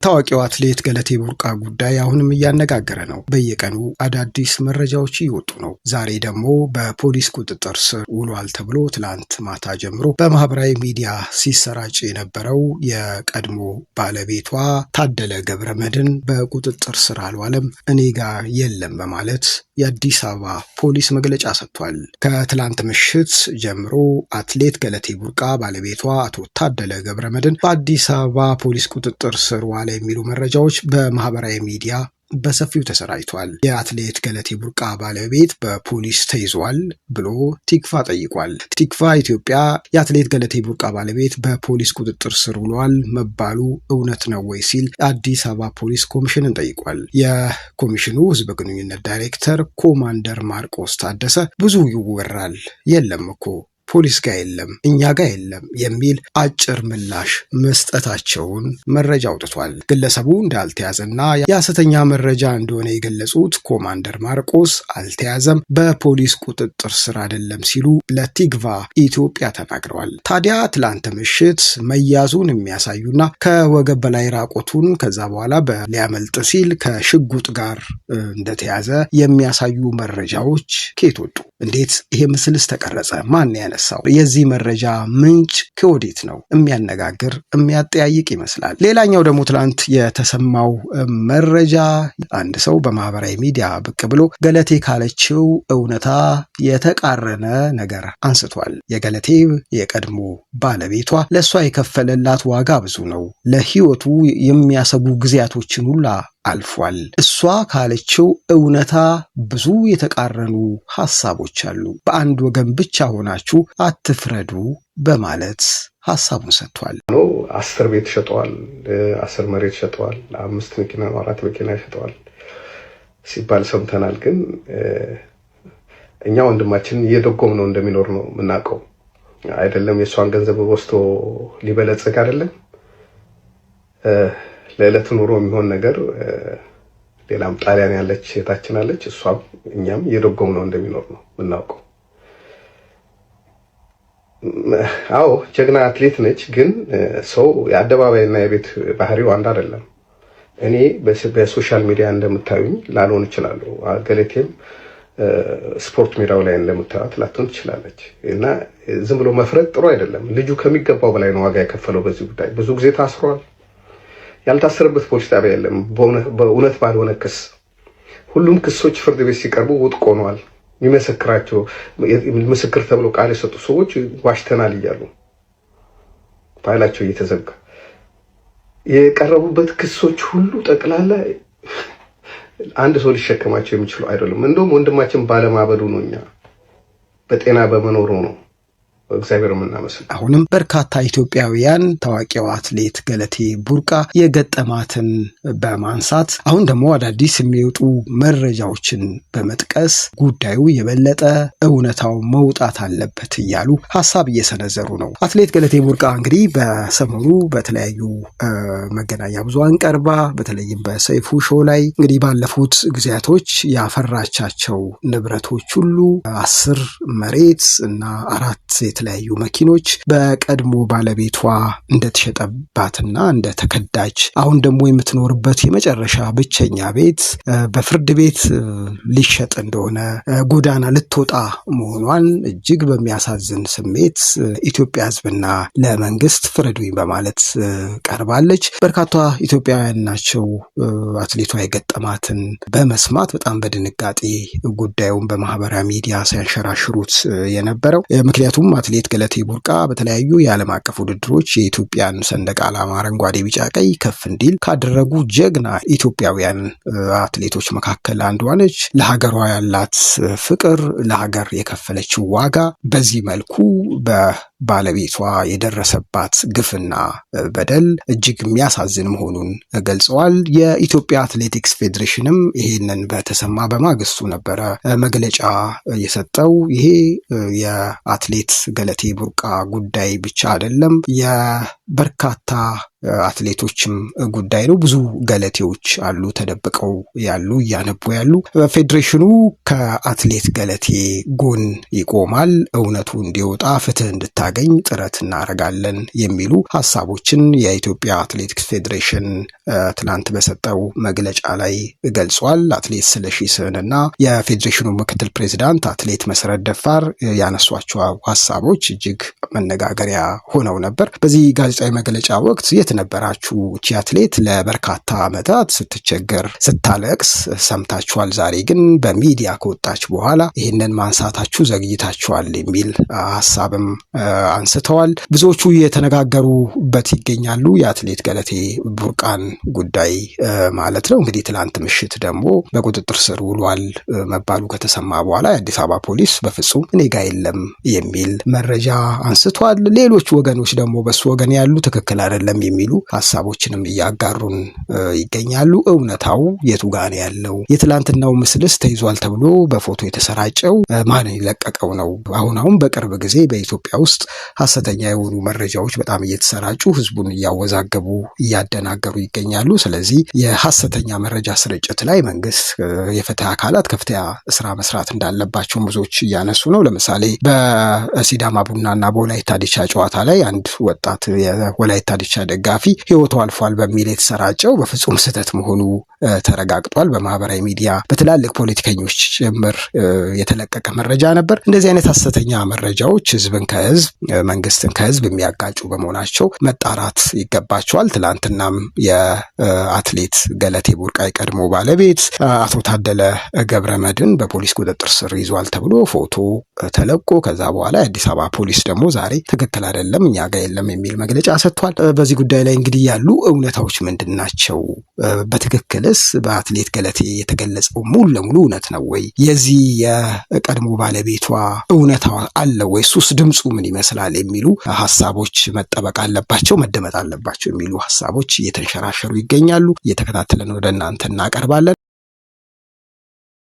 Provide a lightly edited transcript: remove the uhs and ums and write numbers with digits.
ታዋቂው አትሌት ገለቴ ቡርቃ ጉዳይ አሁንም እያነጋገረ ነው። በየቀኑ አዳዲስ መረጃዎች እየወጡ ነው። ዛሬ ደግሞ በፖሊስ ቁጥጥር ስር ውሏል ተብሎ ትላንት ማታ ጀምሮ በማህበራዊ ሚዲያ ሲሰራጭ የነበረው የቀድሞ ባለቤቷ ታደለ ገብረመድህን በቁጥጥር ስር አልዋለም፣ እኔ ጋር የለም በማለት የአዲስ አበባ ፖሊስ መግለጫ ሰጥቷል። ከትላንት ምሽት ጀምሮ አትሌት ገለቴ ቡርቃ ባለቤቷ አቶ ታደለ ገብረመድህን በአዲስ አበባ ፖሊስ ቁጥጥር ስር ዋለ የሚሉ መረጃዎች በማህበራዊ ሚዲያ በሰፊው ተሰራጭቷል። የአትሌት ገለቴ ቡርቃ ባለቤት በፖሊስ ተይዟል ብሎ ቲክቫ ጠይቋል። ቲክቫ ኢትዮጵያ የአትሌት ገለቴ ቡርቃ ባለቤት በፖሊስ ቁጥጥር ስር ውሏል መባሉ እውነት ነው ወይ ሲል አዲስ አበባ ፖሊስ ኮሚሽንን ጠይቋል። የኮሚሽኑ ህዝብ ግንኙነት ዳይሬክተር ኮማንደር ማርቆስ ታደሰ ብዙ ይወራል፣ የለም እኮ ፖሊስ ጋር የለም፣ እኛ ጋር የለም የሚል አጭር ምላሽ መስጠታቸውን መረጃ አውጥቷል። ግለሰቡ እንዳልተያዘና የሐሰተኛ መረጃ እንደሆነ የገለጹት ኮማንደር ማርቆስ አልተያዘም፣ በፖሊስ ቁጥጥር ስር አይደለም ሲሉ ለቲክቫ ኢትዮጵያ ተናግረዋል። ታዲያ ትላንት ምሽት መያዙን የሚያሳዩና ከወገብ በላይ ራቆቱን ከዛ በኋላ ሊያመልጥ ሲል ከሽጉጥ ጋር እንደተያዘ የሚያሳዩ መረጃዎች ከየት ወጡ? እንዴት ይሄ ምስልስ ተቀረጸ? ማን ያነሳው? የዚህ መረጃ ምንጭ ከወዴት ነው? የሚያነጋግር የሚያጠያይቅ ይመስላል። ሌላኛው ደግሞ ትላንት የተሰማው መረጃ አንድ ሰው በማህበራዊ ሚዲያ ብቅ ብሎ ገለቴ ካለችው እውነታ የተቃረነ ነገር አንስቷል። የገለቴ የቀድሞ ባለቤቷ ለእሷ የከፈለላት ዋጋ ብዙ ነው፣ ለህይወቱ የሚያሰጉ ጊዜያቶችን ሁላ አልፏል። እሷ ካለችው እውነታ ብዙ የተቃረኑ ሀሳቦች አሉ። በአንድ ወገን ብቻ ሆናችሁ አትፍረዱ በማለት ሀሳቡን ሰጥቷል። 10 ቤት ሸጠዋል፣ 10 መሬት ሸጠዋል፣ 5 መኪና 4 መኪና ሸጠዋል ሲባል ሰምተናል። ግን እኛ ወንድማችን እየደጎም ነው እንደሚኖር ነው የምናውቀው። አይደለም የእሷን ገንዘብ ወስዶ ሊበለጽግ አይደለም ለዕለት ኑሮ የሚሆን ነገር ሌላም ጣሊያን ያለች እህታችን አለች፣ እሷም እኛም እየደጎም ነው እንደሚኖር ነው የምናውቀው። አዎ ጀግና አትሌት ነች። ግን ሰው የአደባባይና የቤት ባህሪው አንድ አይደለም። እኔ በሶሻል ሚዲያ እንደምታዩኝ ላልሆን እችላለሁ። ገለቴም ስፖርት ሜዳው ላይ እንደምታዩት ላትሆን ትችላለች። እና ዝም ብሎ መፍረድ ጥሩ አይደለም። ልጁ ከሚገባው በላይ ነው ዋጋ የከፈለው በዚህ ጉዳይ። ብዙ ጊዜ ታስሯል። ያልታሰረበት ፖሊስ ጣቢያ የለም። በእውነት ባልሆነ ክስ ሁሉም ክሶች ፍርድ ቤት ሲቀርቡ ውድቅ ሆነዋል። የሚመሰክራቸው ምስክር ተብሎ ቃል የሰጡ ሰዎች ዋሽተናል እያሉ ፋይላቸው እየተዘጋ የቀረቡበት ክሶች ሁሉ ጠቅላላ አንድ ሰው ሊሸከማቸው የሚችሉ አይደሉም። እንደውም ወንድማችን ባለማበዱ ነው፣ እኛ በጤና በመኖሩ ነው እግዚአብሔር የምናመስል። አሁንም በርካታ ኢትዮጵያውያን ታዋቂው አትሌት ገለቴ ቡርቃ የገጠማትን በማንሳት አሁን ደግሞ አዳዲስ የሚወጡ መረጃዎችን በመጥቀስ ጉዳዩ የበለጠ እውነታው መውጣት አለበት እያሉ ሀሳብ እየሰነዘሩ ነው። አትሌት ገለቴ ቡርቃ እንግዲህ በሰሞኑ በተለያዩ መገናኛ ብዙሃን ቀርባ በተለይም በሰይፉ ሾው ላይ እንግዲህ ባለፉት ጊዜያቶች ያፈራቻቸው ንብረቶች ሁሉ 10 መሬት እና 4 የተለያዩ መኪኖች በቀድሞ ባለቤቷ እንደተሸጠባትና እንደተከዳች አሁን ደግሞ የምትኖርበት የመጨረሻ ብቸኛ ቤት በፍርድ ቤት ሊሸጥ እንደሆነ ጎዳና ልትወጣ መሆኗን እጅግ በሚያሳዝን ስሜት ኢትዮጵያ ሕዝብና ለመንግስት ፍረዱኝ በማለት ቀርባለች። በርካታ ኢትዮጵያውያን ናቸው አትሌቷ የገጠማትን በመስማት በጣም በድንጋጤ ጉዳዩን በማህበራዊ ሚዲያ ሲያንሸራሽሩት የነበረው። ምክንያቱም አትሌት ገለቴ ቡርቃ በተለያዩ የዓለም አቀፍ ውድድሮች የኢትዮጵያን ሰንደቅ ዓላማ አረንጓዴ፣ ቢጫ፣ ቀይ ከፍ እንዲል ካደረጉ ጀግና ኢትዮጵያውያን አትሌቶች መካከል አንዷ ነች። ለሀገሯ ያላት ፍቅር፣ ለሀገር የከፈለችው ዋጋ በዚህ መልኩ ባለቤቷ የደረሰባት ግፍና በደል እጅግ የሚያሳዝን መሆኑን ገልጸዋል። የኢትዮጵያ አትሌቲክስ ፌዴሬሽንም ይሄንን በተሰማ በማግስቱ ነበረ መግለጫ የሰጠው። ይሄ የአትሌት ገለቴ ቡርቃ ጉዳይ ብቻ አይደለም፣ የበርካታ አትሌቶችም ጉዳይ ነው። ብዙ ገለቴዎች አሉ ተደብቀው ያሉ እያነቡ ያሉ። ፌዴሬሽኑ ከአትሌት ገለቴ ጎን ይቆማል፣ እውነቱ እንዲወጣ ፍትህ እንድታገኝ ጥረት እናደርጋለን የሚሉ ሀሳቦችን የኢትዮጵያ አትሌቲክስ ፌዴሬሽን ትናንት በሰጠው መግለጫ ላይ ገልጿል። አትሌት ስለሺ ስህንና የፌዴሬሽኑ ምክትል ፕሬዚዳንት አትሌት መሰረት ደፋር ያነሷቸው ሀሳቦች እጅግ መነጋገሪያ ሆነው ነበር። በዚህ ጋዜጣዊ መግለጫ ወቅት የት ነበራችሁ? እቺ አትሌት ለበርካታ ዓመታት ስትቸገር ስታለቅስ ሰምታችኋል። ዛሬ ግን በሚዲያ ከወጣች በኋላ ይህንን ማንሳታችሁ ዘግይታችኋል የሚል ሀሳብም አንስተዋል። ብዙዎቹ የተነጋገሩበት ይገኛሉ። የአትሌት ገለቴ ቡርቃን ጉዳይ ማለት ነው። እንግዲህ ትላንት ምሽት ደግሞ በቁጥጥር ስር ውሏል መባሉ ከተሰማ በኋላ የአዲስ አበባ ፖሊስ በፍጹም እኔ ጋ የለም የሚል መረጃ አንስቷል። ሌሎች ወገኖች ደግሞ በሱ ወገን ያሉ ትክክል አይደለም የሚሉ ሀሳቦችንም እያጋሩን ይገኛሉ። እውነታው የቱ ጋ ነው ያለው? የትላንትናው ምስልስ ተይዟል ተብሎ በፎቶ የተሰራጨው ማን የለቀቀው ነው? አሁን በቅርብ ጊዜ በኢትዮጵያ ውስጥ ሐሰተኛ የሆኑ መረጃዎች በጣም እየተሰራጩ ህዝቡን እያወዛገቡ እያደናገሩ ይገኛሉ። ስለዚህ የሐሰተኛ መረጃ ስርጭት ላይ መንግስት፣ የፍትህ አካላት ከፍተኛ ስራ መስራት እንዳለባቸው ብዙዎች እያነሱ ነው። ለምሳሌ በሲዳማ ቡናና በወላይታ ዲቻ ጨዋታ ላይ አንድ ወጣት የወላይታ ዲቻ ደጋፊ ህይወቱ አልፏል በሚል የተሰራጨው በፍጹም ስህተት መሆኑ ተረጋግጧል። በማህበራዊ ሚዲያ በትላልቅ ፖለቲከኞች ጭምር የተለቀቀ መረጃ ነበር። እንደዚህ አይነት ሐሰተኛ መረጃዎች ህዝብን ከህዝብ መንግስትን ከህዝብ የሚያጋጩ በመሆናቸው መጣራት ይገባቸዋል። ትላንትናም የአትሌት ገለቴ ቡርቃ የቀድሞ ባለቤት አቶ ታደለ ገብረመድህን በፖሊስ ቁጥጥር ስር ይዟል ተብሎ ፎቶ ተለቆ ከዛ በኋላ የአዲስ አበባ ፖሊስ ደግሞ ዛሬ ትክክል አይደለም እኛ ጋር የለም የሚል መግለጫ ሰጥቷል። በዚህ ጉዳይ ላይ እንግዲህ ያሉ እውነታዎች ምንድን ናቸው? በትክክልስ በአትሌት ገለቴ የተገለጸው ሙሉ ለሙሉ እውነት ነው ወይ? የዚህ የቀድሞ ባለቤቷ እውነታ አለ ወይ? እሱስ ድምፁ ምን ይመስላል? የሚሉ ሀሳቦች መጠበቅ አለባቸው፣ መደመጥ አለባቸው የሚሉ ሀሳቦች እየተንሸራሸሩ ይገኛሉ። እየተከታተለን ወደ እናንተ እናቀርባለን።